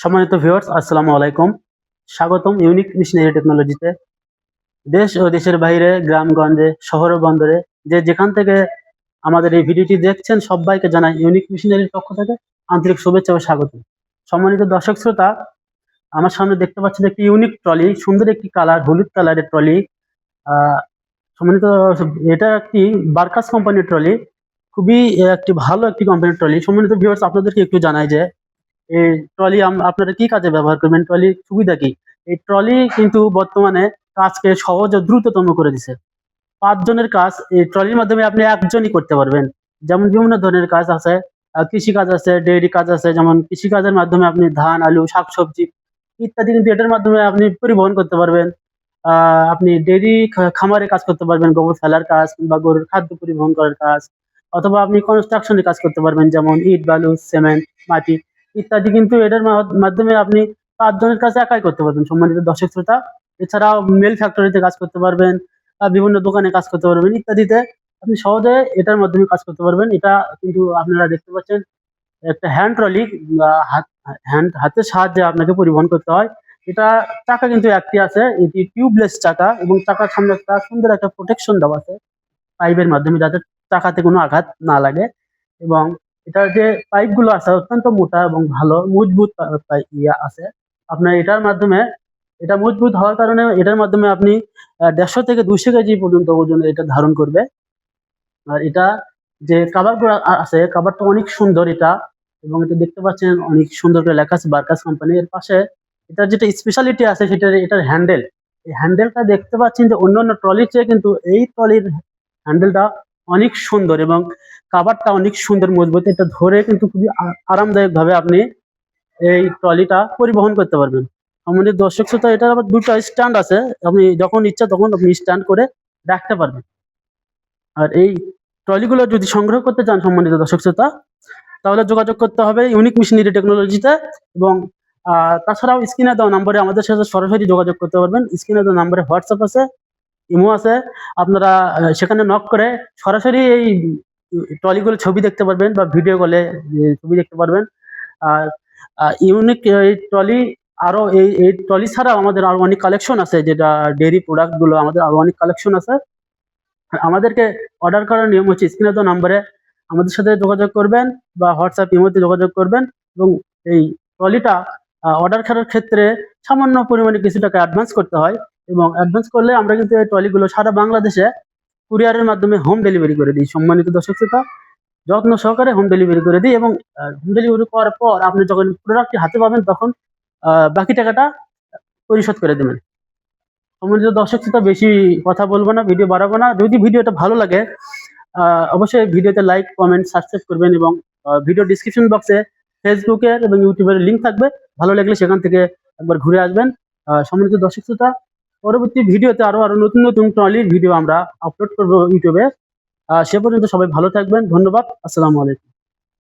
সম্মানিত ভিউয়ার্স, আসসালামু আলাইকুম। স্বাগতম ইউনিক মিশনারি টেকনোলজিতে। দেশ ও দেশের বাইরে, গ্রামগঞ্জে, শহরে বন্দরে যে যেখান থেকে আমাদের এই ভিডিওটি দেখছেন, সবাইকে জানাই ইউনিক মিশনারির পক্ষ থেকে আন্তরিক শুভেচ্ছা ও স্বাগত। সম্মানিত দর্শক শ্রোতা, আমার সামনে দেখতে পাচ্ছেন একটি ইউনিক ট্রলি, সুন্দর একটি কালার, হলুদ কালারের ট্রলি। সম্মানিত, এটা একটি বার্কাস কোম্পানির ট্রলি। খুবই একটি ভালো একটি কোম্পানির ট্রলি। সম্মানিত ভিউয়ার্স, আপনাদেরকে একটু জানাই যে এই ট্রলি আপনারা কি কাজে ব্যবহার করবেন, ট্রলির সুবিধা কি। এই ট্রলি কিন্তু বর্তমানে কাজকে সহজ ও দ্রুততম করে দিছে। ৫ জনের কাজ এই ট্রলির মাধ্যমে আপনি একজনই করতে পারবেন। যেমন বিভিন্ন ধরনের কাজ আছে, কৃষি কাজ আছে, ডেইরি কাজ আছে। যেমন কৃষি কাজের মাধ্যমে আপনি ধান, আলু, শাকসবজি ইত্যাদি কিন্তু এটার মাধ্যমে আপনি পরিবহন করতে পারবেন। আপনি ডেইরি খামারে কাজ করতে পারবেন, গোবর ফেলার কাজ কিংবা গরুর খাদ্য পরিবহন করার কাজ। অথবা আপনি কনস্ট্রাকশনের কাজ করতে পারবেন, যেমন ইট, বালু, সিমেন্ট, মাটি ইত্যাদি কিন্তু এটার মাধ্যমে আপনি ৫ জনের কাজ একাই করতে পারবেন। সম্মানিত দর্শক শ্রোতা, এছাড়াও মিল ফ্যাক্টরিতে কাজ করতে পারবেন, বিভিন্ন দোকানে কাজ করতে পারবেন ইত্যাদিতে আপনি সহজে এটার মাধ্যমে কাজ করতে পারবেন। এটা কিন্তু আপনারা দেখতে পাচ্ছেন একটা হ্যান্ড ট্রলি, হাতের সাহায্যে আপনাকে পরিবহন করতে হয়। এটা চাকা কিন্তু একটি আছে, এটি টিউবলেস চাকা, এবং চাকার সামনে একটা সুন্দর একটা প্রোটেকশন দেওয়া আছে পাইপের মাধ্যমে, যাতে চাকাতে কোনো আঘাত না লাগে। এবং এটার যে পাইপ গুলো আছে অত্যন্ত মোটা এবং ভালো মজবুত আছে। আপনার এটার মাধ্যমে, এটা মজবুত হওয়ার কারণে এটার মাধ্যমে আপনি ১৫০ থেকে ২০০ কেজি পর্যন্ত ওজন এটা ধারণ করবে। আর এটা যে কাভার গুলো আছে, কাভারটা অনেক সুন্দর এটা। এবং এটা দেখতে পাচ্ছেন অনেক সুন্দর করে লেখা আছে বার্কাস কোম্পানি। এর পাশে এটার যেটা স্পেশালিটি আছে সেটা এটার হ্যান্ডেল। এই হ্যান্ডেলটা দেখতে পাচ্ছেন যে অন্যান্য ট্রলির চেয়ে কিন্তু এই ট্রলির হ্যান্ডেলটা অনেক সুন্দর, এবং কাভারটা অনেক সুন্দর মজবুত। এটা ধরে কিন্তু খুবই আরামদায়ক ভাবে আপনি এই ট্রলিটা পরিবহন করতে পারবেন। আমাদের দর্শক শ্রোতা, এটার আবার ২টা স্ট্যান্ড আছে। আপনি যখন ইচ্ছা তখন আপনি স্ট্যান্ড করে রাখতে পারবেন। আর এই ট্রলিগুলো যদি সংগ্রহ করতে চান সম্মানিত দর্শক শ্রোতা, তাহলে যোগাযোগ করতে হবে ইউনিক মিশনারি টেকনোলজিতে। এবং তাছাড়াও স্ক্রিনে দেওয়া নম্বরে আমাদের সাথে সরাসরি যোগাযোগ করতে পারবেন। স্ক্রিনে দেওয়া নম্বরে হোয়াটসঅ্যাপ আছে, ইমো আছে। আপনারা সেখানে নক করে সরাসরি এই ট্রলিগুলো ছবি দেখতে পারবেন, বা ভিডিও কলে ছবি দেখতে পারবেন। আর ইউনিক এই ট্রলি, আরো এই ট্রলি ছাড়াও আমাদের আরো অনেক কালেকশন আছে, যেটা ডেইরি প্রোডাক্ট গুলো আমাদের আরো অনেক কালেকশন আছে। আমাদেরকে অর্ডার করার নিয়ম হচ্ছে স্ক্রিনে দেওয়া নাম্বারে আমাদের সাথে যোগাযোগ করবেন, বা হোয়াটসঅ্যাপ ইমোতে যোগাযোগ করবেন। এবং এই ট্রলিটা অর্ডার করার ক্ষেত্রে সামান্য পরিমাণে কিছু টাকা অ্যাডভান্স করতে হয়। এবং অ্যাডভান্স করলে আমরা কিন্তু এই ট্রলিগুলো সারা বাংলাদেশে কুরিয়ারের মাধ্যমে হোম ডেলিভারি করে দিই। সম্মানিত দর্শক শ্রোতা, যত্ন সহকারে হোম ডেলিভারি করে দিই। এবং হোম ডেলিভারি করার পর আপনি যখন প্রোডাক্টটি হাতে পাবেন, তখন বাকি টাকাটা পরিশোধ করে দেবেন। সম্মানিত দর্শক শ্রোতা, বেশি কথা বলবো না, ভিডিও বাড়াবো না। যদি ভিডিওটা ভালো লাগে, অবশ্যই ভিডিওতে লাইক, কমেন্ট, সাবস্ক্রাইব করবেন। এবং ভিডিও ডিসক্রিপশন বক্সে ফেসবুকের এবং ইউটিউবের লিঙ্ক থাকবে, ভালো লাগলে সেখান থেকে একবার ঘুরে আসবেন। সম্মানিত দর্শক শ্রোতা, পরবর্তী ভিডিওতে আরো আরো নতুন নতুন ট্রলির ভিডিও আমরা আপলোড করবো ইউটিউবে। সে পর্যন্ত সবাই ভালো থাকবেন। ধন্যবাদ। আসসালামু আলাইকুম।